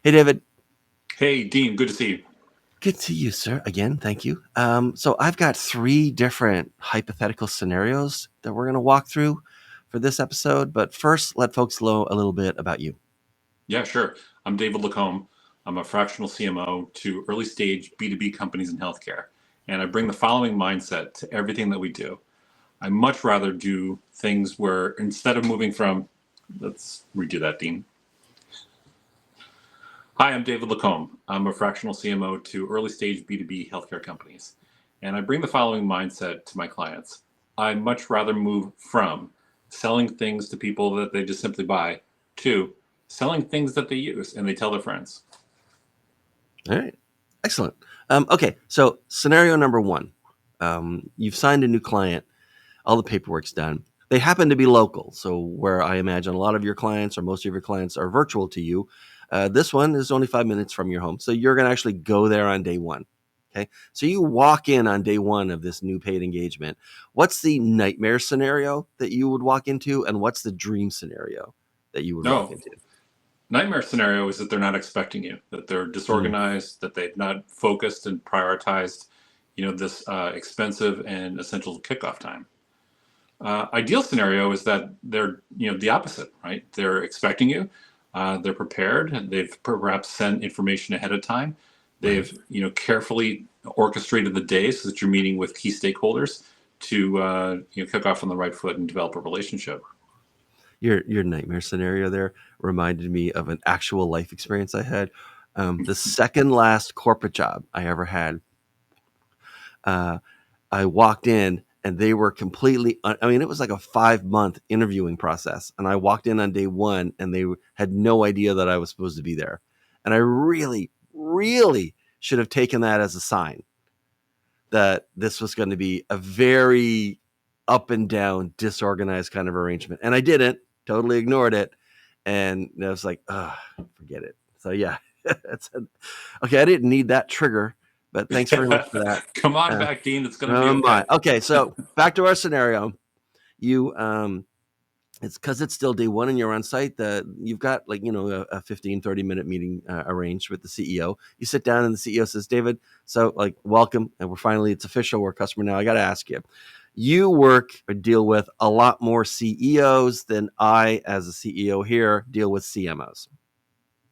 Hey, David. Hey, Dean, good to see you. Good to see you, sir. Again, thank you. So I've got three different hypothetical scenarios that we're going to walk through for this episode. But first, let folks know a little bit about you. Yeah, sure. I'm David LaCombe. I'm a fractional CMO to early stage B2B companies in healthcare. And I bring the following mindset to everything that we do. I much rather do things where instead of moving from, let's redo that, Dean. Hi, I'm David LaCombe. I'm a fractional CMO to early stage B2B healthcare companies. And I bring the following mindset to my clients. I much rather move from selling things to people that they just simply buy to selling things that they use and they tell their friends. All right. Excellent. Okay. So, scenario number one, you've signed a new client, all the paperwork's done. They happen to be local. So, where I imagine a lot of your clients or most of your clients are virtual to you, this one is only 5 minutes from your home. So, you're going to actually go there on day one. Okay. So, you walk in on day one of this new paid engagement. What's the nightmare scenario that you would walk into? And what's the dream scenario that you would walk No, into? nightmare scenario is that they're not expecting you, that they're Mm, disorganized, that they've not focused and prioritized, this expensive and essential kickoff time. Ideal scenario is that they're the opposite, right? They're expecting you, they're prepared, they've perhaps sent information ahead of time, right. they've carefully orchestrated the day so that you're meeting with key stakeholders to kick off on the right foot and develop a relationship. Your nightmare scenario there reminded me of an actual life experience I had. The second last corporate job I ever had, uh, I walked in and they were completely. I mean, it was like a 5 month interviewing process, and I walked in on day one, and they had no idea that I was supposed to be there, and I really, really should have taken that as a sign that this was going to be a very up and down, disorganized kind of arrangement. And I didn't, totally ignored it. And I was like, oh, forget it. So, yeah, okay. I didn't need that trigger, but thanks very much for that. Come on Uh, back, Dean. It's going to be oh, okay. my. Okay. So, back to our scenario. You, it's because it's still day one and you're on site that you've got like a 15-30 minute meeting arranged with the CEO. You sit down and the CEO says, David, so like welcome, and it's official, we're a customer now. I got to ask you, you work or deal with a lot more CEOs than I as a CEO here deal with CMOs.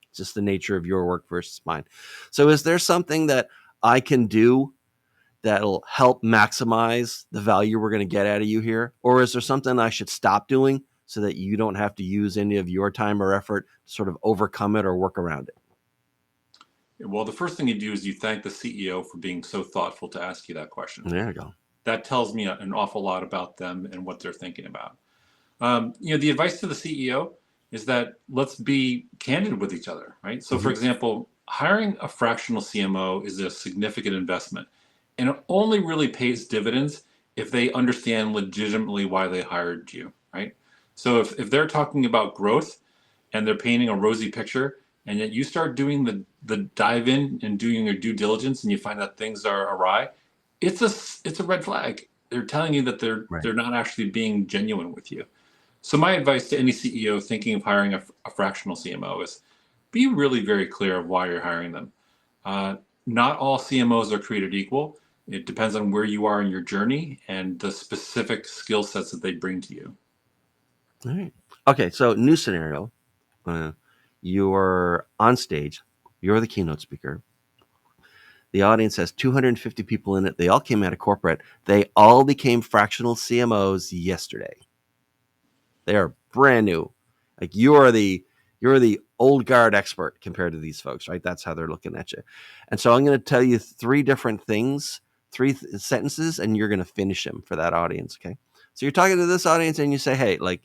It's just the nature of your work versus mine. So is there something that I can do that'll help maximize the value we're going to get out of you here? Or is there something I should stop doing so that you don't have to use any of your time or effort to sort of overcome it or work around it? Well, the first thing you do is you thank the CEO for being so thoughtful to ask you that question. There you go. That tells me an awful lot about them and what they're thinking about. The advice to the CEO is that let's be candid with each other, right? So, for Mm-hmm. example, hiring a fractional CMO is a significant investment, and it only really pays dividends if they understand legitimately why they hired you, right? So, if they're talking about growth and they're painting a rosy picture, and yet you start doing the dive in and doing your due diligence, and you find that things are awry, it's a red flag. They're telling you that Right. they're not actually being genuine with you. So my advice to any CEO thinking of hiring a fractional CMO is be really very clear of why you're hiring them. Uh, Not all CMOs are created equal. It depends on where you are in your journey and the specific skill sets that they bring to you. All right. Okay. So, new scenario. Uh, you're on stage. You're the keynote speaker. The audience has 250 people in it. They all came out of corporate. They all became fractional CMOs yesterday. They are brand new. Like you're the old guard expert compared to these folks, right? That's how they're looking at you. And so I'm going to tell you three different things, sentences, and you're going to finish them for that audience. Okay. So you're talking to this audience and you say, hey, like,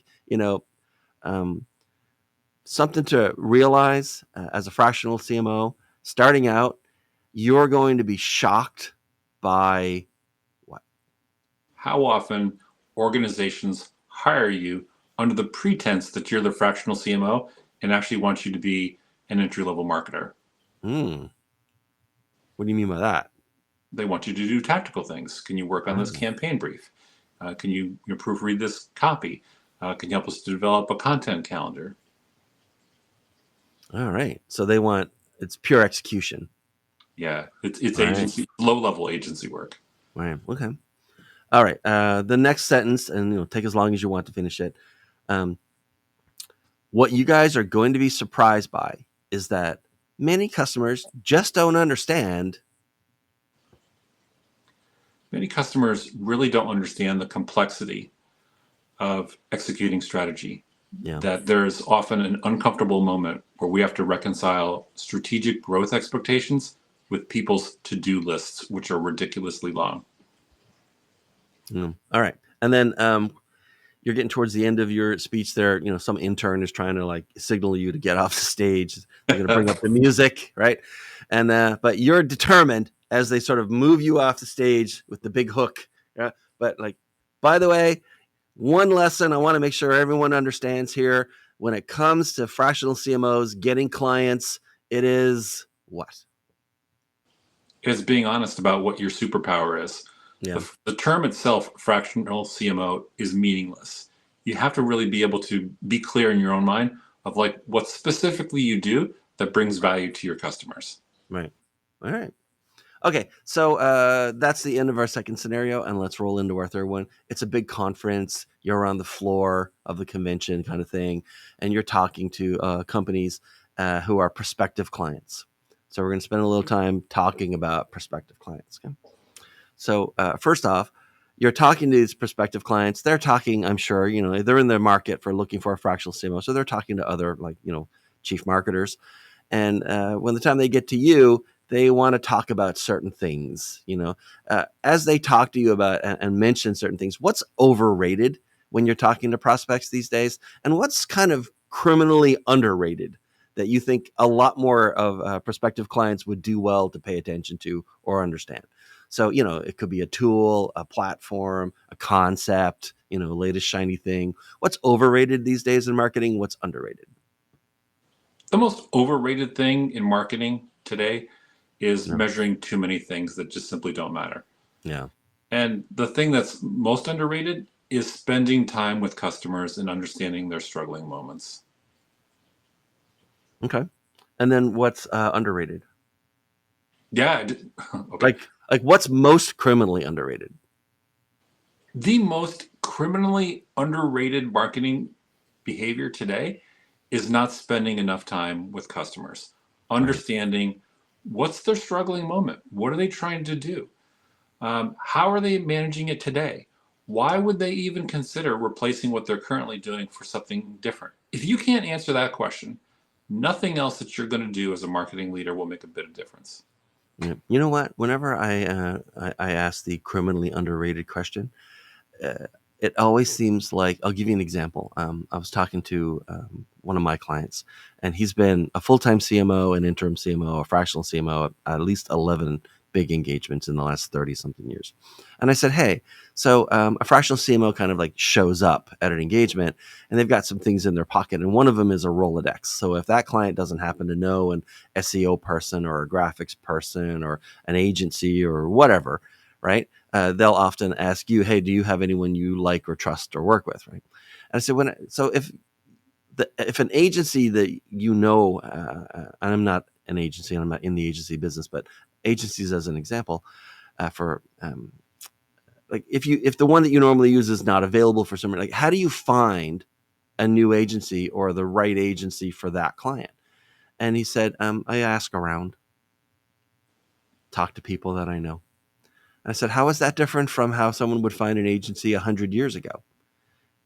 um, something to realize as a fractional CMO starting out, you're going to be shocked by what? How often organizations hire you under the pretense that you're the fractional CMO and actually want you to be an entry level marketer? Hmm. What do you mean by that? They want you to do tactical things. Can you work on this Oh, campaign brief? Can you proofread this copy? Can you help us to develop a content calendar? All right. So they want it's pure execution. Yeah, it's All right. agency, low level agency work. Right. Okay. All right. The next sentence, and take as long as you want to finish it. Um, what you guys are going to be surprised by is that many customers just don't understand. Many customers really don't understand the complexity of executing strategy, Yeah. that there's often an uncomfortable moment where we have to reconcile strategic growth expectations with people's to-do lists, which are ridiculously long. All right. And then you're getting towards the end of your speech there. Some intern is trying to like signal you to get off the stage. They're going to bring up the music, right? And but you're determined as they sort of move you off the stage with the big hook. Yeah. But like, by the way, one lesson I want to make sure everyone understands here: when it comes to fractional CMOs getting clients, it is what? Is being honest about what your superpower is. Yeah. The term itself, fractional CMO, is meaningless. You have to really be able to be clear in your own mind of like what specifically you do that brings value to your customers. Right. All right. Okay, so that's the end of our second scenario, and let's roll into our third one. It's a big conference. You're on the floor of the convention, kind of thing, and you're talking to companies who are prospective clients. So we're going to spend a little time talking about prospective clients. Okay? So first off, you're talking to these prospective clients. They're talking, I'm sure, they're in the market for looking for a fractional CMO, so they're talking to other chief marketers. And when the time they get to you, they want to talk about certain things. As they talk to you about and mention certain things, what's overrated when you're talking to prospects these days, and what's kind of criminally underrated that you think a lot more of prospective clients would do well to pay attention to or understand. So, it could be a tool, a platform, a concept, latest shiny thing. What's overrated these days in marketing? What's underrated? The most overrated thing in marketing today is Yeah. measuring too many things that just simply don't matter. Yeah. And the thing that's most underrated is spending time with customers and understanding their struggling moments. Okay. And then what's underrated? Yeah, okay. Like what's most criminally underrated? The most criminally underrated marketing behavior today is not spending enough time with customers, Right. understanding what's their struggling moment. What are they trying to do? How are they managing it today? Why would they even consider replacing what they're currently doing for something different? If you can't answer that question, nothing else that you're going to do as a marketing leader will make a bit of difference. Yeah. You know what? Whenever I ask the criminally underrated question, uh, it always seems like I'll give you an example. I was talking to one of my clients, and he's been a full time CMO, an interim CMO, a fractional CMO, at least 11 big engagements in the last 30 something years. And I said, hey, so a fractional CMO kind of like shows up at an engagement, and they've got some things in their pocket, and one of them is a Rolodex. So if that client doesn't happen to know an SEO person or a graphics person or an agency or whatever, right? They'll often ask you, "Hey, do you have anyone you like or trust or work with?" Right? And I said, if an agency that and I'm not an agency, and I'm not in the agency business, but agencies as an example, for like if the one that you normally use is not available for some, like how do you find a new agency or the right agency for that client? And he said, I ask around, talk to people that I know. I said, how is that different from how someone would find an agency 100 years ago?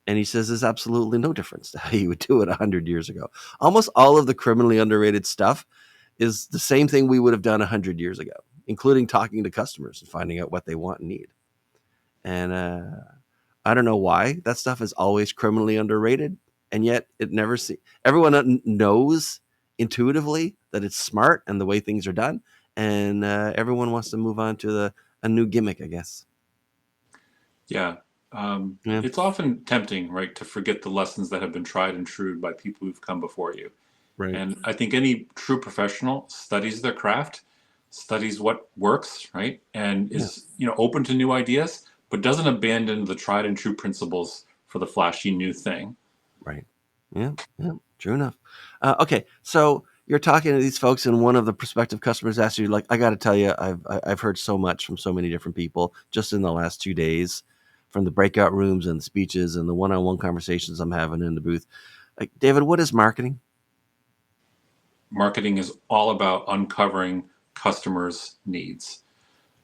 And he says there's absolutely no difference to how you would do it 100 years ago. Almost all of the criminally underrated stuff is the same thing we would have done 100 years ago, including talking to customers and finding out what they want and need. And I don't know why that stuff is always criminally underrated, and yet it never see everyone knows intuitively that it's smart and the way things are done, and everyone wants to move on to a new gimmick, I guess. Yeah. Yeah, It's often tempting, right, to forget the lessons that have been tried and true by people who've come before you. right. And I think any true professional studies their craft, studies what works, right, and Yeah, is open to new ideas, but doesn't abandon the tried and true principles for the flashy new thing. right. Yeah, yeah. True enough. Okay, so you're talking to these folks, and one of the prospective customers asks you, like, "I got to tell you, I've heard so much from so many different people just in the last 2 days, from the breakout rooms and the speeches and the one-on-one conversations I'm having in the booth. Like, David, what is marketing?" Marketing is all about uncovering customers' needs.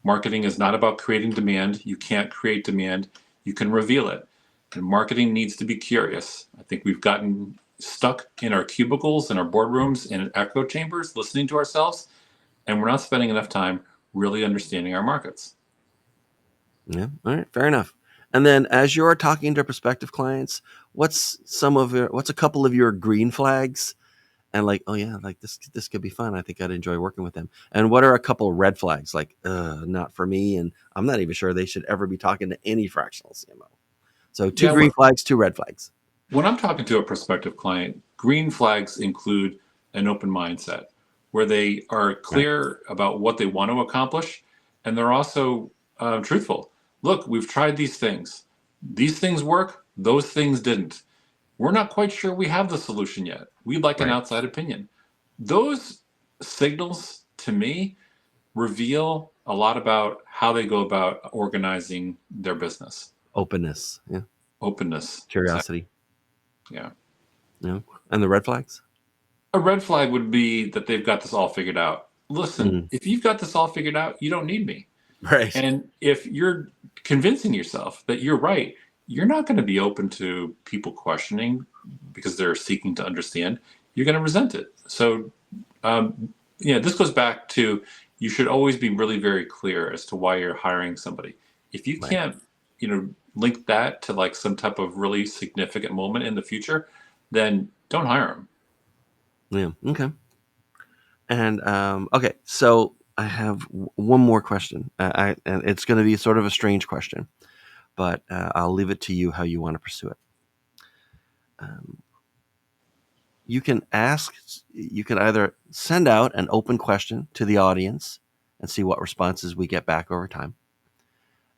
Marketing is not about creating demand. You can't create demand. You can reveal it. And marketing needs to be curious. I think we've gotten stuck in our cubicles, in our boardrooms, in echo chambers, listening to ourselves, and we're not spending enough time really understanding our markets. Yeah. All right. Fair enough. And then, as you're talking to prospective clients, what's a couple of your green flags? And like, oh yeah, like this could be fun. I think I'd enjoy working with them. And what are a couple of red flags? Like, not for me, and I'm not even sure they should ever be talking to any fractional CMO. So two Yeah, green flags, two red flags. when I'm talking to a prospective client, green flags include an open mindset where they are Right. clear about what they want to accomplish and they're also truthful. Look, we've tried these things. These things work, those things didn't. We're not quite sure we have the solution yet. We'd like an Right. outside opinion. Those signals to me reveal a lot about how they go about organizing their business. Openness. Yeah. Openness. Exactly. Curiosity. Yeah. Yeah. And the red flags. A red flag would be that they've got this all figured out. Listen, Mm. if you've got this all figured out, you don't need me. Right. And if you're convincing yourself that you're right, you're not going to be open to people questioning because they're seeking to understand. You're going to resent it. So, this goes back to you should always be really very clear as to why you're hiring somebody. If you Right. can't, link that to like some type of really significant moment in the future, then don't hire them. Yeah. Okay. And okay, so I have one more question. And it's going to be sort of a strange question, but I'll leave it to you how you want to pursue it. Um, you can ask, you can either send out an open question to the audience and see what responses we get back over time,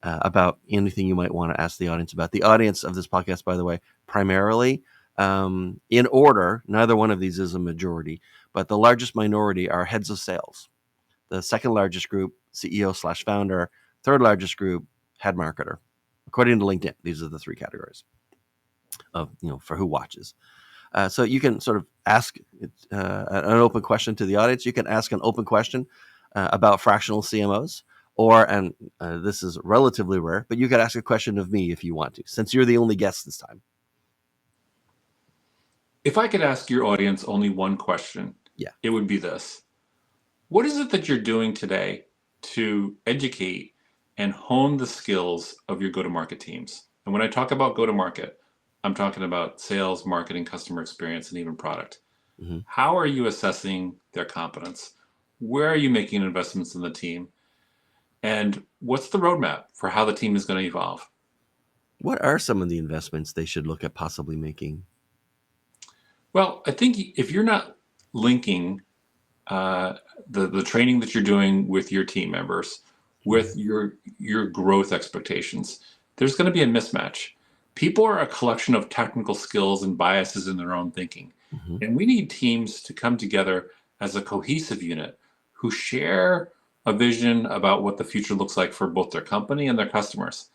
about anything you might want to ask the audience about. The audience of this podcast, by the way, primarily, in order, neither one of these is a majority, but the largest minority are heads of sales. The second largest group, CEO/founder. Third largest group, head marketer. According to LinkedIn, these are the three categories of, for who watches. So you can sort of ask an open question to the audience. You can ask an open question about fractional CMOs, and this is relatively rare, but you could ask a question of me if you want to, since you're the only guest this time. If I could ask your audience only one question, Yeah. it would be this. What is it that you're doing today to educate and hone the skills of your go to market teams? And when I talk about go to market, I'm talking about sales, marketing, customer experience, and even product. Mm-hmm. How are you assessing their competence? Where are you making investments in the team? And what's the roadmap for how the team is going to evolve? What are some of the investments they should look at possibly making? Well, I think if you're not linking uh, the training that you're doing with your team members, Mm-hmm. with your growth expectations, there's going to be a mismatch. People are a collection of technical skills and biases in their own thinking, Mm-hmm. and we need teams to come together as a cohesive unit who share a vision about what the future looks like for both their company and their customers.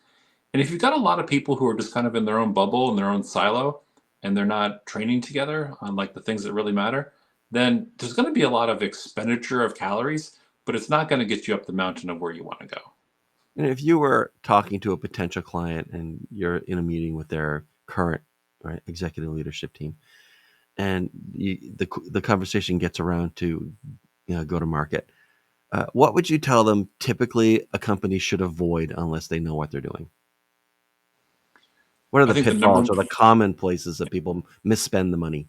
And if you've got a lot of people who are just kind of in their own bubble, in their own silo, and they're not training together on like the things that really matter, then there's going to be a lot of expenditure of calories, but it's not going to get you up the mountain of where you want to go. And if you were talking to a potential client and you're in a meeting with their current, right, executive leadership team, and the conversation gets around to, go to market, what would you tell them typically a company should avoid unless they know what they're doing? What are I the think pitfalls or the common places that people misspend the money?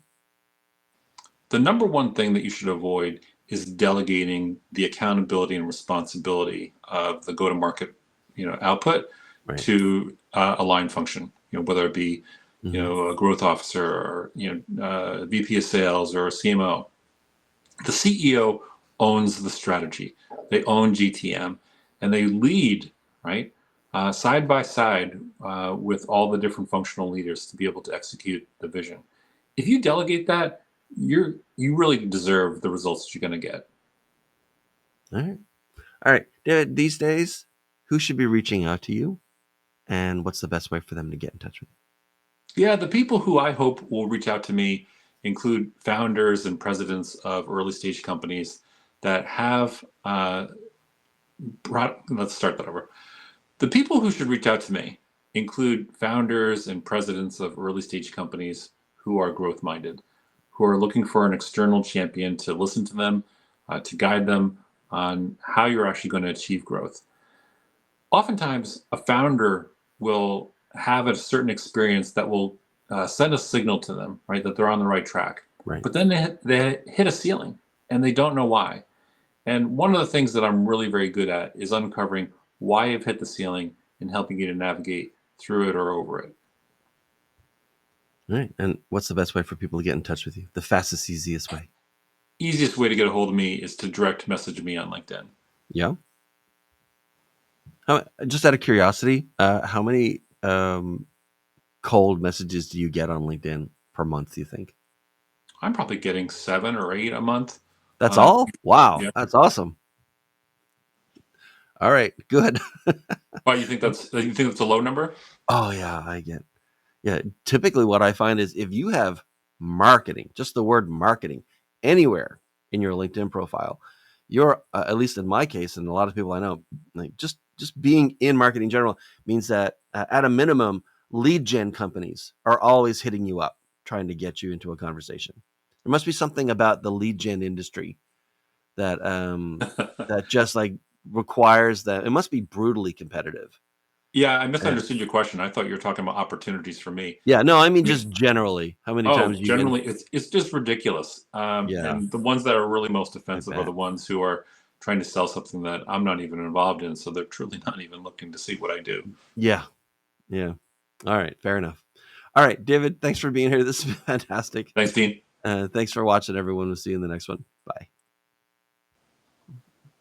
the number one thing that you should avoid is delegating the accountability and responsibility of the go-to-market, output Right. to a line function. Whether it be, Mm-hmm. a growth officer or VP of sales or a CMO. The CEO owns the strategy. They own GTM, and they lead right side by side with all the different functional leaders to be able to execute the vision. If you delegate that, you really deserve the results that you're going to get. All right. All right. David, these days, who should be reaching out to you? And what's the best way for them to get in touch with Yeah, the people who I hope will reach out to me include founders and presidents of early stage companies that have let's start that over. The people who should reach out to me include founders and presidents of early stage companies who are growth minded, who are looking for an external champion to listen to them, to guide them on how you're actually going to achieve growth. Oftentimes, a founder will have a certain experience that will send a signal to them, right, that they're on the right track. you? Right. But then they hit a ceiling and they don't know why. And one of the things that I'm really very good at is uncovering why you've hit the ceiling and helping you to navigate through it or over it. All right. And what's the best way for people to get in touch with you? The fastest, easiest way. Easiest way to get a hold of me is to direct message me on LinkedIn. Yeah. Just out of curiosity, how many cold messages do you get on LinkedIn per month, do you think? I'm probably getting 7 or 8 a month. That's Uh, all? Wow. yeah. That's awesome. All right. Good. Why you think that's a low number? Oh, yeah. Yeah. Typically, what I find is if you have marketing, just the word marketing, anywhere in your LinkedIn profile, you're, at least in my case, and a lot of people I know, like just being in marketing in general means that at a minimum, lead gen companies are always hitting you up, trying to get you into a conversation. There must be something about the lead gen industry that that just like requires that. It must be brutally competitive. Yeah, I Uh, misunderstood your question. I thought you were talking about opportunities for me. yeah, no, I mean I mean, just generally, how many oh, times you get? generally, it's just ridiculous. Yeah, And the ones that are really most I offensive are bet. the ones who are trying to sell something that I'm not even involved in. So they're truly not even looking to see what I do. Yeah, yeah. All right, fair enough. All right, David, thanks for being here. This is fantastic. Thanks, Dean. Thanks for watching, everyone. We'll see you in the next one. Bye.